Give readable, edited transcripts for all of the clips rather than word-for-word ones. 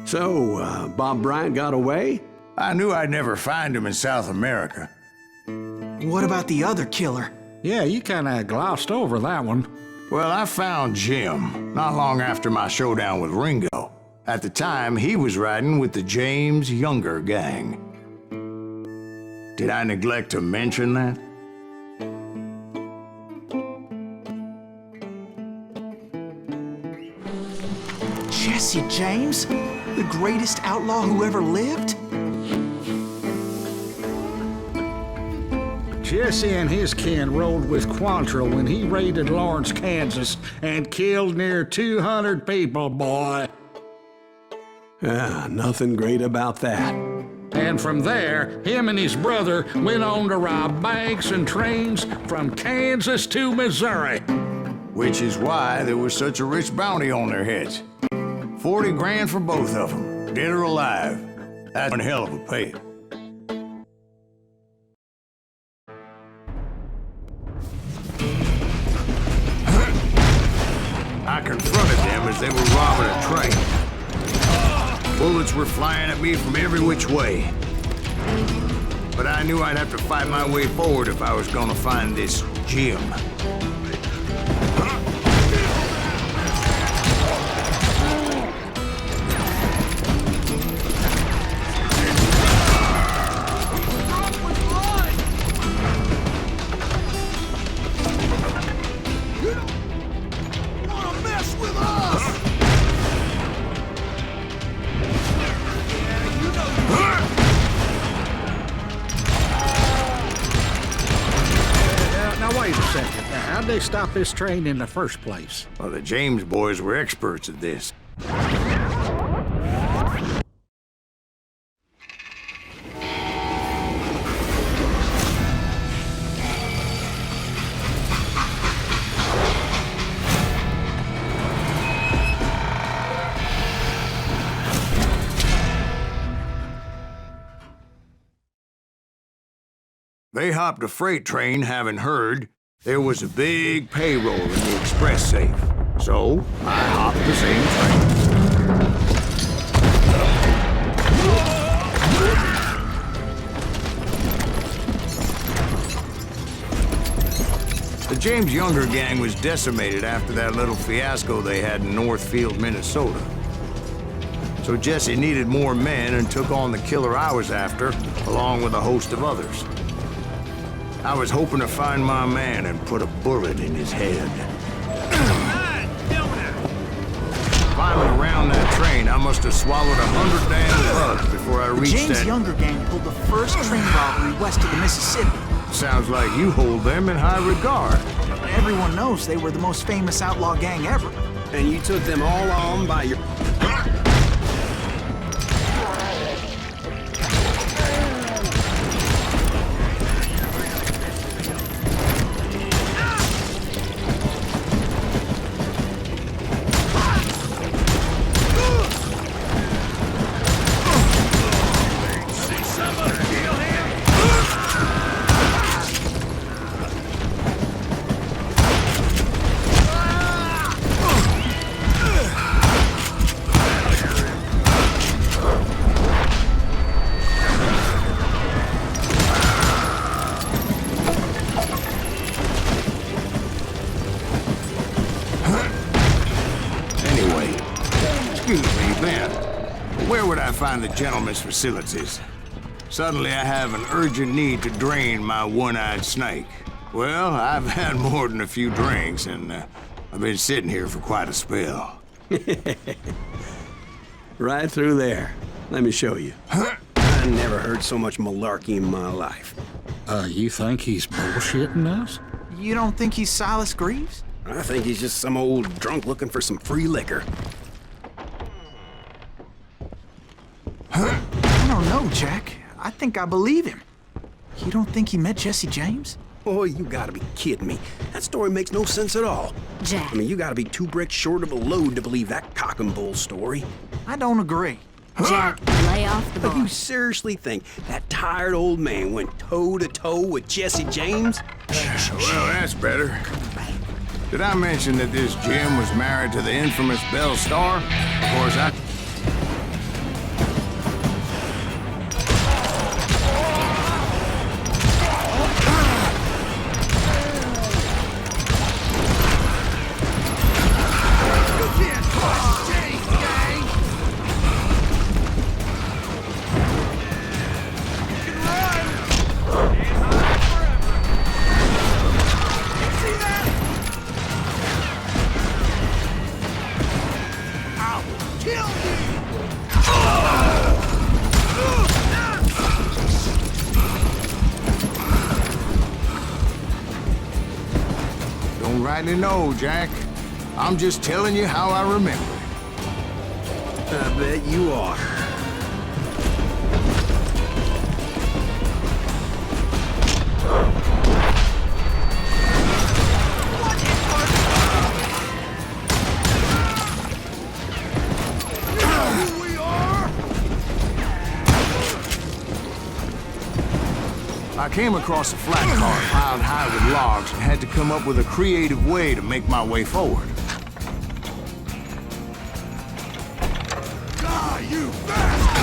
So, Bob Bryant got away? I knew I'd never find him in South America. What about the other killer? Yeah, you kinda glossed over that one. Well, I found Jim not long after my showdown with Ringo. At the time, he was riding with the James Younger gang. Did I neglect to mention that? Jesse James? The greatest outlaw who ever lived? Jesse and his kin rode with Quantrill when he raided Lawrence, Kansas, and killed near 200 people, boy. Nothing great about that. And from there, him and his brother went on to rob banks and trains from Kansas to Missouri. Which is why there was such a rich bounty on their heads. 40 grand for both of them, dead or alive. That's one hell of a pay. I confronted them as they were robbing a train. Bullets were flying at me from every which way. But I knew I'd have to fight my way forward if I was gonna find this Jim. How'd they stop this train in the first place? Well, the James boys were experts at this. They hopped a freight train, having heard there was a big payroll in the express safe. So, I hopped the same train. The James Younger gang was decimated after that little fiasco they had in Northfield, Minnesota. So Jesse needed more men and took on the killer I was after, along with a host of others. I was hoping to find my man and put a bullet in his head. Climbing around that train, I must have swallowed 100 damn bugs before I reached that... The James Younger gang pulled the first train robbery west of the Mississippi. Sounds like you hold them in high regard. Everyone knows they were the most famous outlaw gang ever. And you took them all on by your... Where would I find the gentleman's facilities? Suddenly I have an urgent need to drain my one-eyed snake. Well, I've had more than a few drinks, and I've been sitting here for quite a spell. Right through there. Let me show you. I never heard so much malarkey in my life. You think he's bullshitting us? You don't think he's Silas Greaves? I think he's just some old drunk looking for some free liquor. I don't know, Jack. I think I believe him. You don't think he met Jesse James? Oh, you gotta be kidding me. That story makes no sense at all. Jack. I mean, you gotta be 2 bricks short of a load to believe that cock and bull story. I don't agree. Jack, lay off the But you bar. seriously think that tired old man went toe-to-toe with Jesse James? Well, that's better. Did I mention that this Jim was married to the infamous Belle Starr? Of course, rightly know, Jack. I'm just telling you how I remember it. I bet you are. I came across a flat car piled high with logs and had to come up with a creative way to make my way forward. Die, you bastard!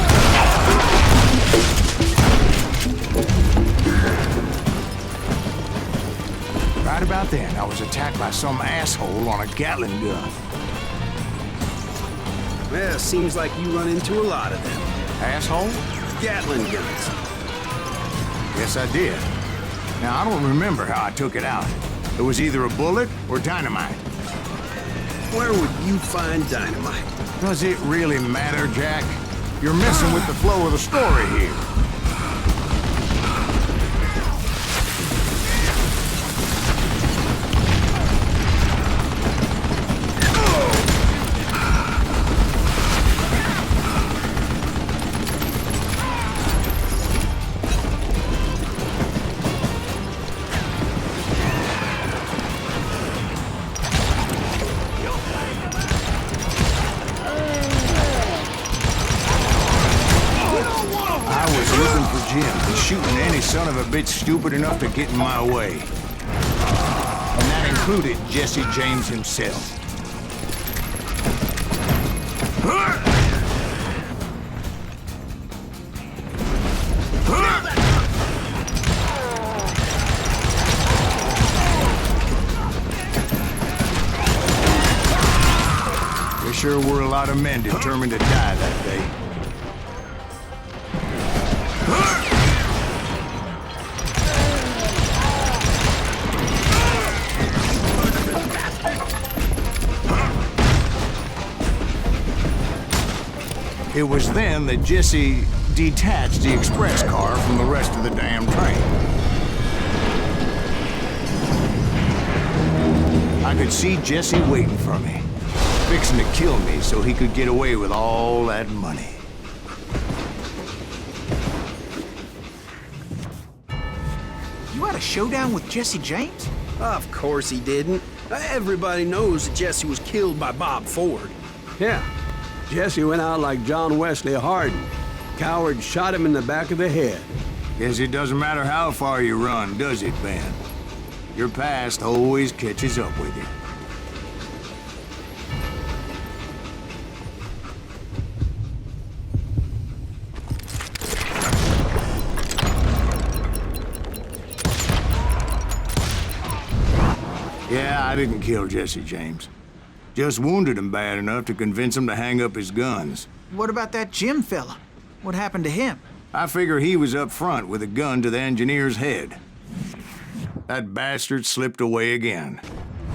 Right about then, I was attacked by some asshole on a Gatling gun. Well, seems like you run into a lot of them. Asshole? Gatling guns. Yes, I did. Now, I don't remember how I took it out. It was either a bullet or dynamite. Where would you find dynamite? Does it really matter, Jack? You're messing with the flow of the story here. Shooting any son of a bitch stupid enough to get in my way. And that included Jesse James himself. There sure were a lot of men determined to die that day. It was then that Jesse detached the express car from the rest of the damn train. I could see Jesse waiting for me, fixing to kill me so he could get away with all that money. You had a showdown with Jesse James? Of course he didn't. Everybody knows that Jesse was killed by Bob Ford. Yeah. Jesse went out like John Wesley Hardin. Coward shot him in the back of the head. Guess it doesn't matter how far you run, does it, Ben? Your past always catches up with you. Yeah, I didn't kill Jesse James. Just wounded him bad enough to convince him to hang up his guns. What about that Jim fella? What happened to him? I figure he was up front with a gun to the engineer's head. That bastard slipped away again.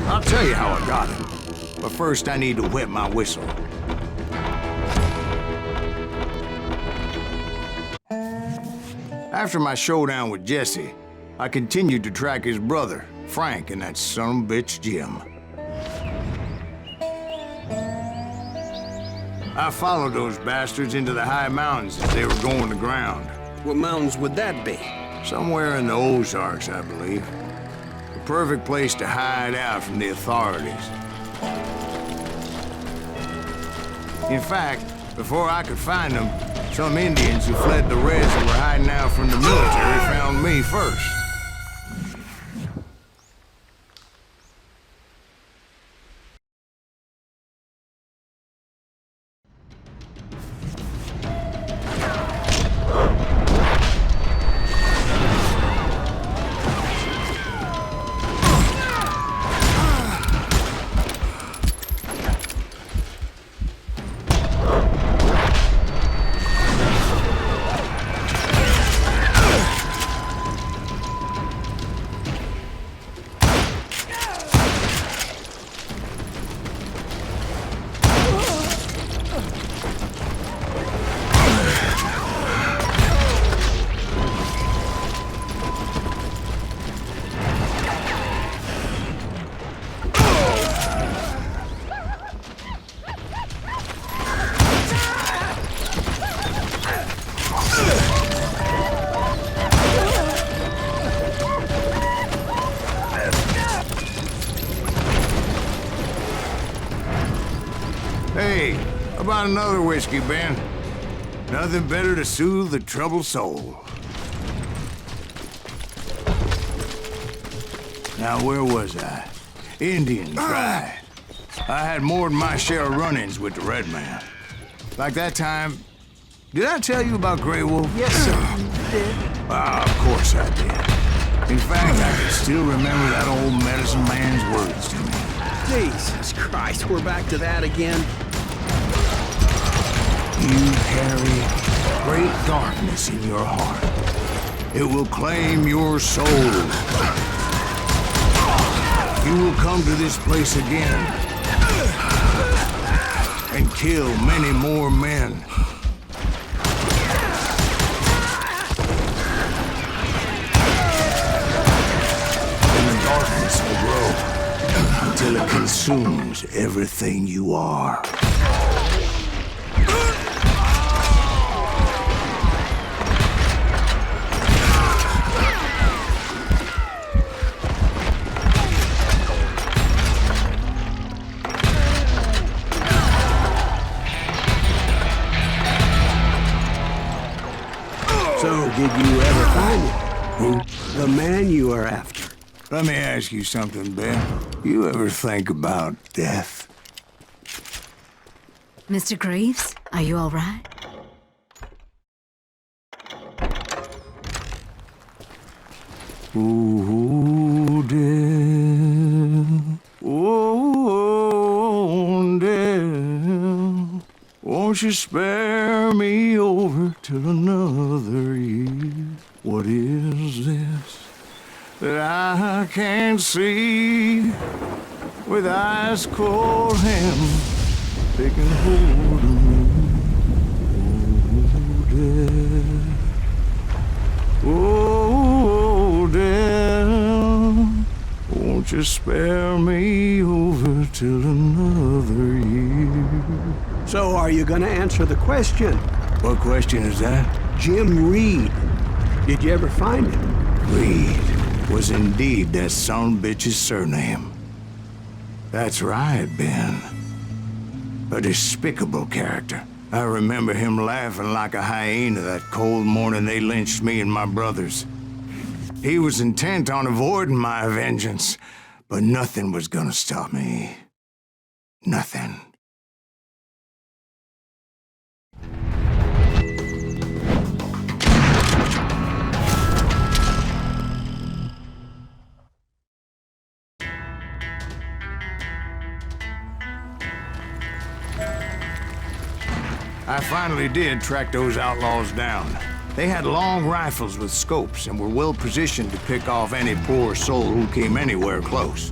I'll tell you how I got him. But first I need to wet my whistle. After my showdown with Jesse, I continued to track his brother, Frank, and that son of a bitch, Jim. I followed those bastards into the high mountains as they were going to ground. What mountains would that be? Somewhere in the Ozarks, I believe. The perfect place to hide out from the authorities. In fact, before I could find them, some Indians who fled the res and were hiding out from the military found me first. Hey, how about another whiskey, Ben? Nothing better to soothe the troubled soul. Now, where was I? Indian tribe. I had more than my share of run-ins with the Red Man. Like that time... Did I tell you about Grey Wolf? Yes, sir. You did. Ah, of course I did. In fact, I can still remember that old medicine man's words to me. Jesus Christ, we're back to that again. You carry great darkness in your heart. It will claim your soul. You will come to this place again and kill many more men. And the darkness will grow until it consumes everything you are. So, did you ever find him? Who? The man you are after. Let me ask you something, Ben. You ever think about death? Mr. Greaves, are you all right? Ooh, death. Oh, death. Won't you spare me over till another year? What is this that I can't see with ice cold hands taking hold of me? Oh, death. Oh, death. Won't you spare me over till another year? So, are you gonna answer the question? What question is that? Jim Reed. Did you ever find him? Reed was indeed that sonbitch's surname. That's right, Ben. A despicable character. I remember him laughing like a hyena that cold morning they lynched me and my brothers. He was intent on avoiding my vengeance, but nothing was gonna stop me. Nothing. I finally did track those outlaws down. They had long rifles with scopes and were well positioned to pick off any poor soul who came anywhere close.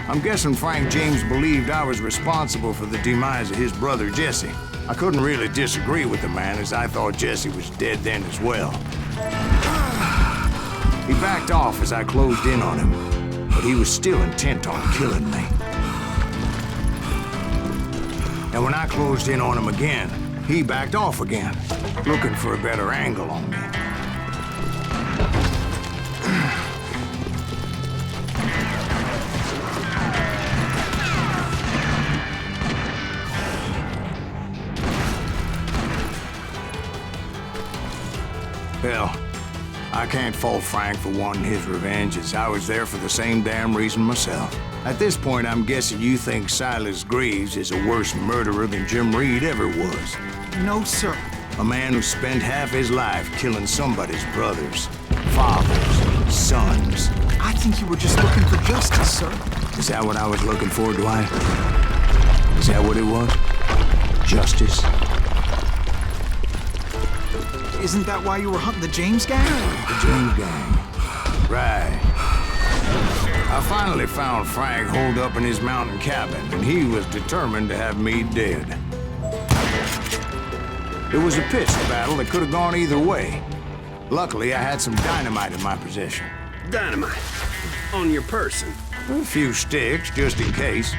I'm guessing Frank James believed I was responsible for the demise of his brother Jesse. I couldn't really disagree with the man, as I thought Jesse was dead then as well. He backed off as I closed in on him, but he was still intent on killing me. And when I closed in on him again, he backed off again, looking for a better angle on me. Hell, I can't fault Frank for wanting his revenge, as I was there for the same damn reason myself. At this point, I'm guessing you think Silas Greaves is a worse murderer than Jim Reed ever was. No, sir. A man who spent half his life killing somebody's brothers, fathers, sons. I think you were just looking for justice, sir. Is that what I was looking for, Dwight? Is that what it was? Justice? Isn't that why you were hunting the James gang? The James gang. Right. I finally found Frank holed up in his mountain cabin, and he was determined to have me dead. It was a pistol battle that could have gone either way. Luckily, I had some dynamite in my possession. Dynamite. On your person. A few sticks, just in case.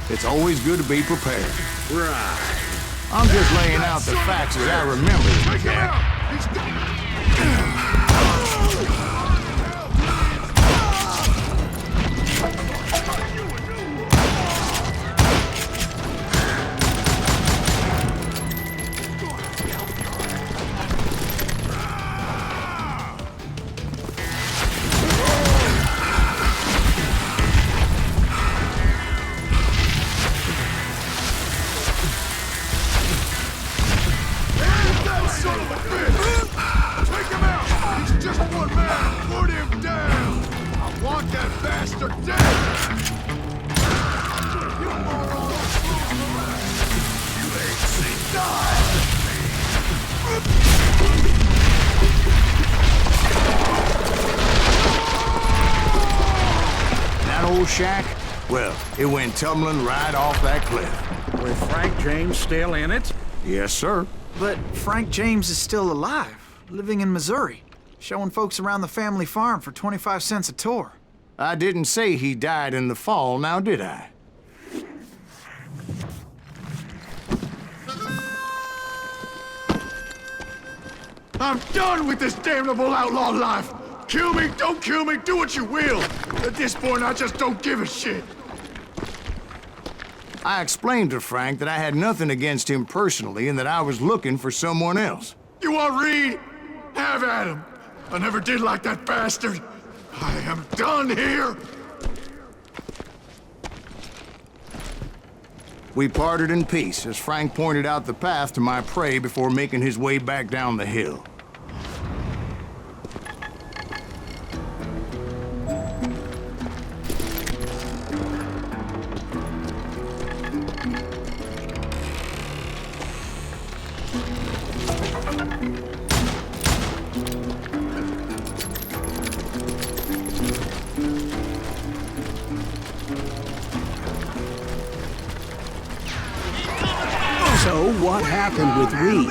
It's always good to be prepared. Right. I'm just laying out the facts as I remember them, Jack. Shack? Well, it went tumbling right off that cliff. With Frank James still in it? Yes, sir. But Frank James is still alive, living in Missouri, showing folks around the family farm for 25 cents a tour. I didn't say he died in the fall, now did I? I'm done with this damnable outlaw life! Kill me, don't kill me, do what you will! At this point, I just don't give a shit. I explained to Frank that I had nothing against him personally and that I was looking for someone else. You want Reed? Have at him. I never did like that bastard. I am done here. We parted in peace as Frank pointed out the path to my prey before making his way back down the hill. So, what happened with Reed?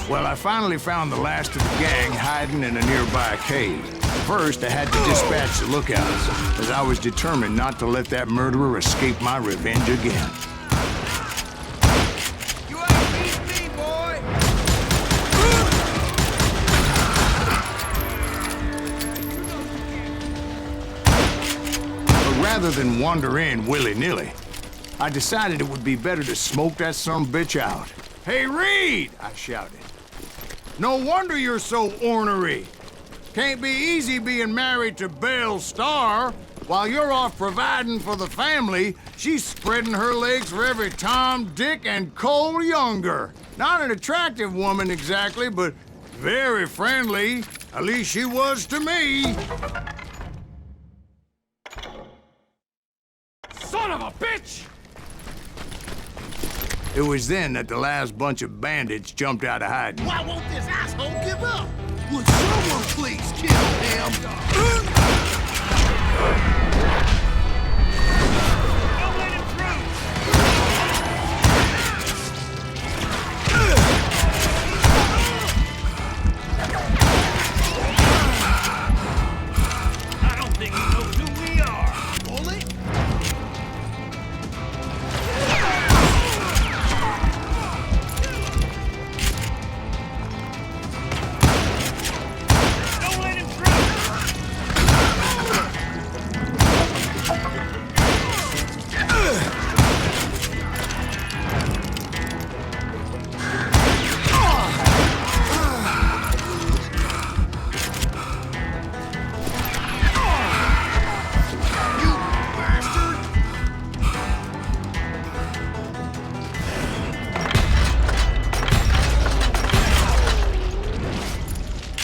Well, I finally found the last of the gang hiding in a nearby cave. First, I had to dispatch the lookouts, as I was determined not to let that murderer escape my revenge again. You ain't beat me, boy! But rather than wander in willy-nilly, I decided it would be better to smoke that sumbitch out. "Hey, Reed!" I shouted. "No wonder you're so ornery. Can't be easy being married to Belle Starr. While you're off providing for the family, she's spreading her legs for every Tom, Dick, and Cole Younger. Not an attractive woman exactly, but very friendly. At least she was to me." Son of a bitch! It was then that the last bunch of bandits jumped out of hiding. Why won't this asshole give up? Would someone please kill him? Don't let him through! I don't think he knows who we are. Bully?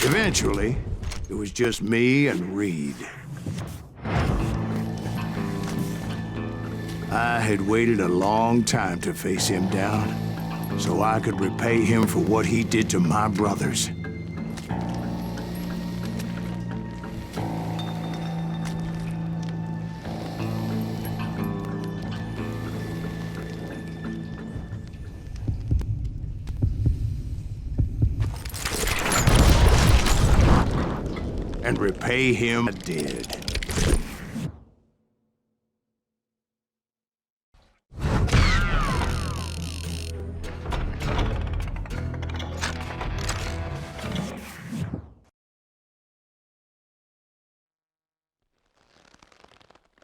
Eventually, it was just me and Reed. I had waited a long time to face him down, so I could repay him for what he did to my brothers. and repay him. I did.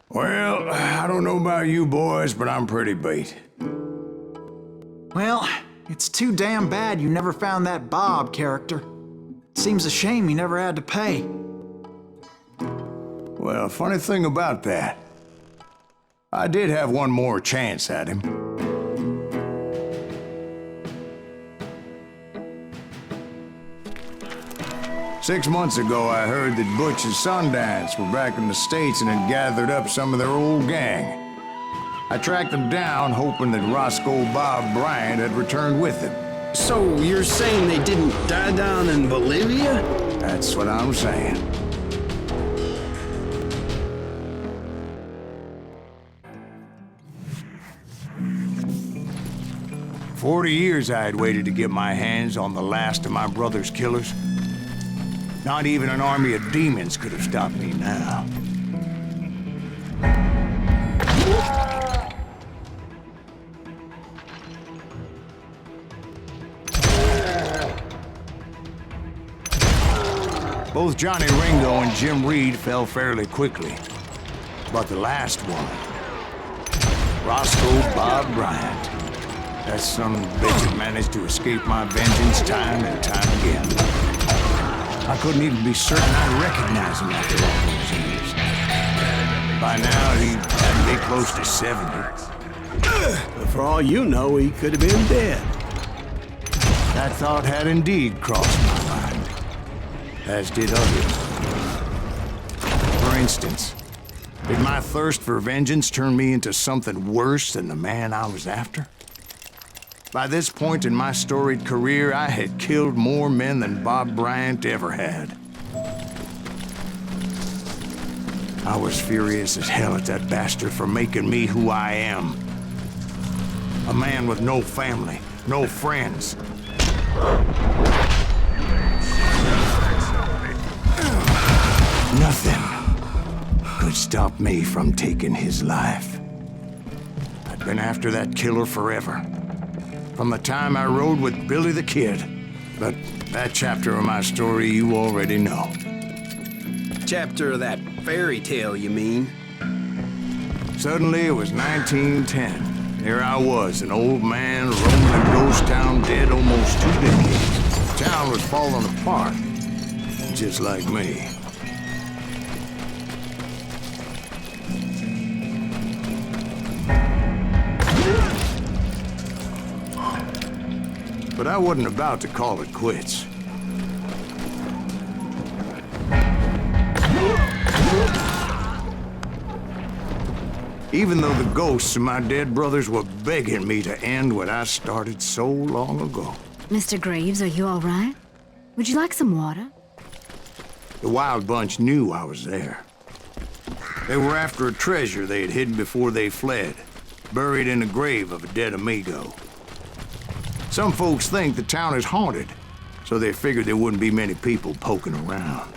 Well, I don't know about you boys, but I'm pretty beat. Well, it's too damn bad you never found that Bob character. Seems a shame he never had to pay. Well, funny thing about that, I did have one more chance at him. Six months ago, I heard that Butch and Sundance were back in the States and had gathered up some of their old gang. I tracked them down, hoping that Roscoe Bob Bryant had returned with them. So you're saying they didn't die down in Bolivia? That's what I'm saying. "40 years I had waited to get my hands on the last of my brother's killers. Not even an army of demons could have stopped me now. Both Johnny Ringo and Jim Reed fell fairly quickly. But the last one, Roscoe Bob Bryant, that son of a bitch had managed to escape my vengeance time and time again. I couldn't even be certain I'd recognize him after all those years. By now, he had to be close to 70. But for all you know, he could have been dead. That thought had indeed crossed my mind, as did others. For instance, did my thirst for vengeance turn me into something worse than the man I was after? By this point in my storied career, I had killed more men than Bob Bryant ever had. I was furious as hell at that bastard for making me who I am. A man with no family, no friends. Nothing could stop me from taking his life. I'd been after that killer forever. From the time I rode with Billy the Kid. But that chapter of my story you already know. Chapter of that fairy tale, you mean? Suddenly it was 1910. Here I was, an old man roaming a ghost town dead almost 2 decades. The town was falling apart, just like me. But I wasn't about to call it quits. Even though the ghosts of my dead brothers were begging me to end what I started so long ago. Mr. Graves, are you all right? Would you like some water? The Wild Bunch knew I was there. They were after a treasure they had hidden before they fled, buried in the grave of a dead amigo. Some folks think the town is haunted, so they figured there wouldn't be many people poking around.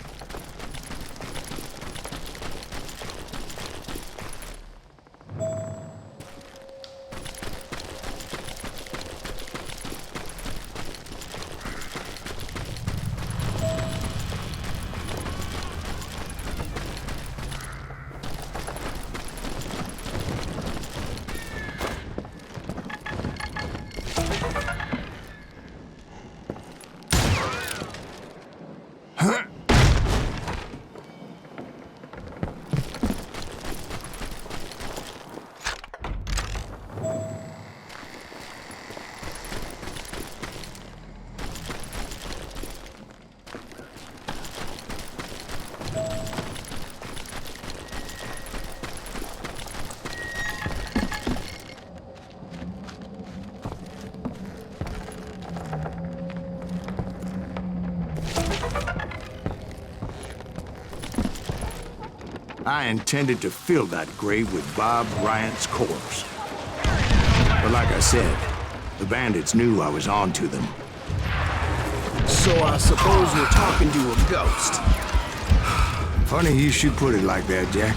I intended to fill that grave with Bob Bryant's corpse. But like I said, the bandits knew I was on to them. So I suppose we're talking to a ghost. Funny you should put it like that, Jack.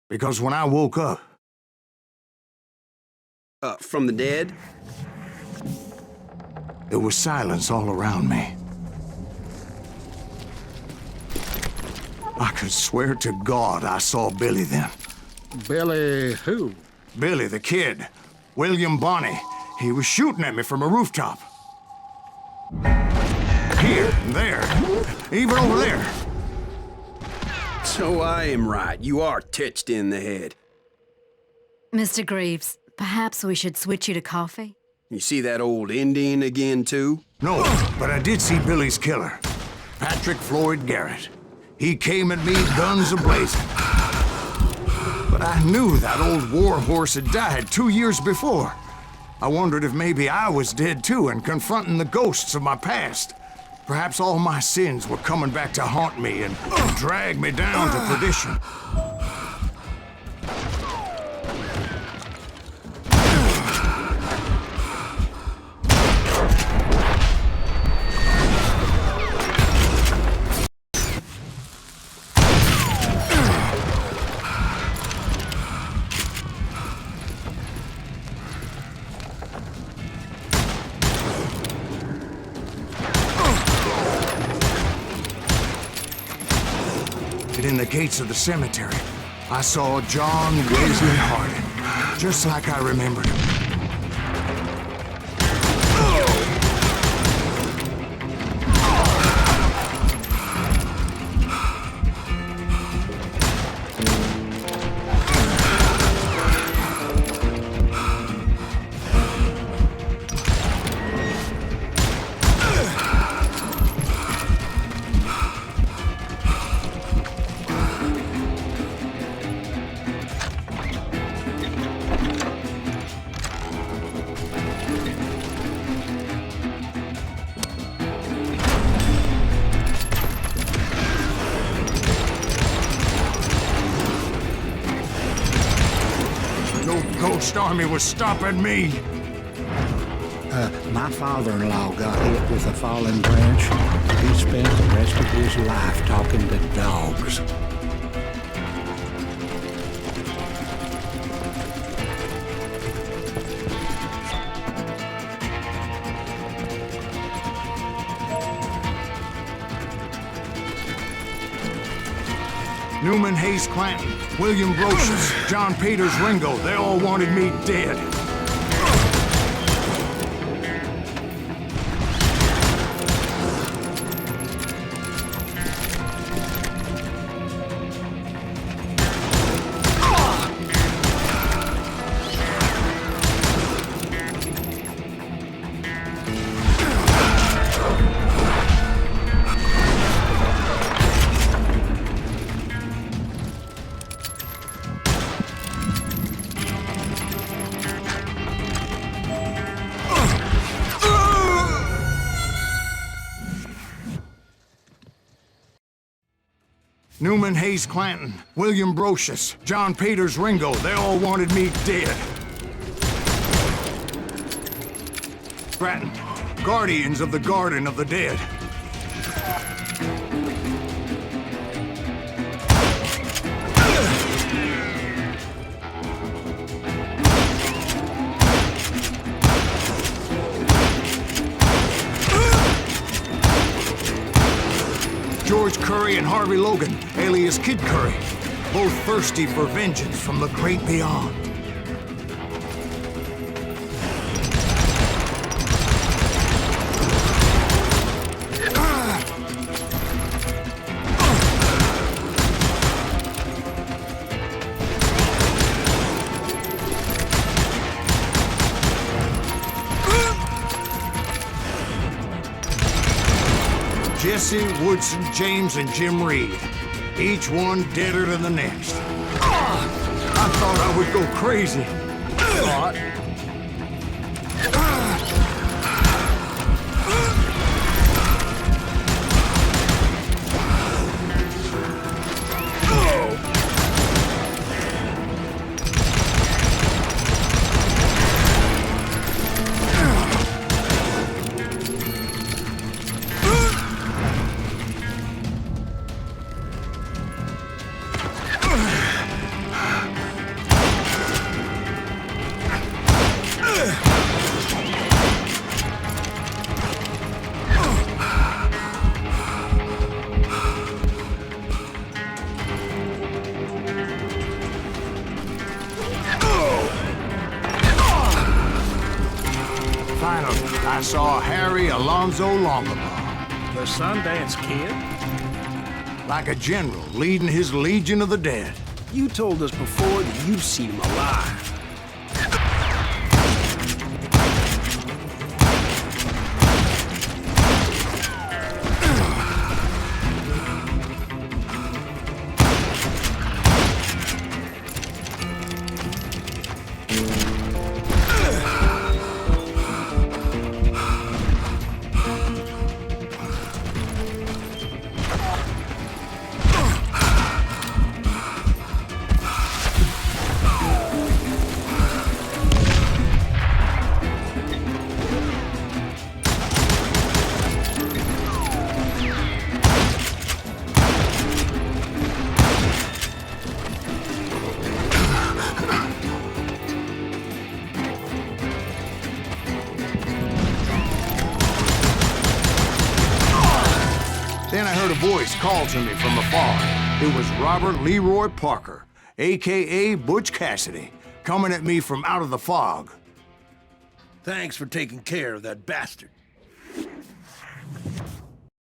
Because when I woke up, From the dead? there was silence all around me. I could swear to God I saw Billy then. Billy who? Billy, the kid. William Bonney. He was shooting at me from a rooftop. Here, and there, even over there. So I am right. You are touched in the head. Mr. Greaves, perhaps we should switch you to coffee? You see that old Indian again, too? No, but I did see Billy's killer, Patrick Floyd Garrett. He came at me, guns a-blazing. But I knew that old war horse had died 2 years before. I wondered if maybe I was dead too and confronting the ghosts of my past. Perhaps all my sins were coming back to haunt me and drag me down to perdition. In the gates of the cemetery, I saw John Wesley Hardin, just like I remembered him. No ghost army was stopping me. My father-in-law got hit with a falling branch. He spent the rest of his life talking to dogs. Newman Hayes Clanton, William Brocious, John Peters Ringo, they all wanted me dead. Newman Hayes Clanton, William Brocious, John Peters Ringo, they all wanted me dead. Grattan, Guardians of the Garden of the Dead. George Curry and Harvey Logan, alias Kid Curry, both thirsty for vengeance from the great beyond. Jesse, Woodson, James, and Jim Reed. Each one deader than the next. I thought I would go crazy. behind him, I saw Harry Alonzo Longabaugh, The Sundance Kid? like a general leading his Legion of the Dead. You told us before that you've seen him alive. Then I heard a voice call to me from afar. It was Robert Leroy Parker, a.k.a. Butch Cassidy, coming at me from out of the fog. Thanks for taking care of that bastard.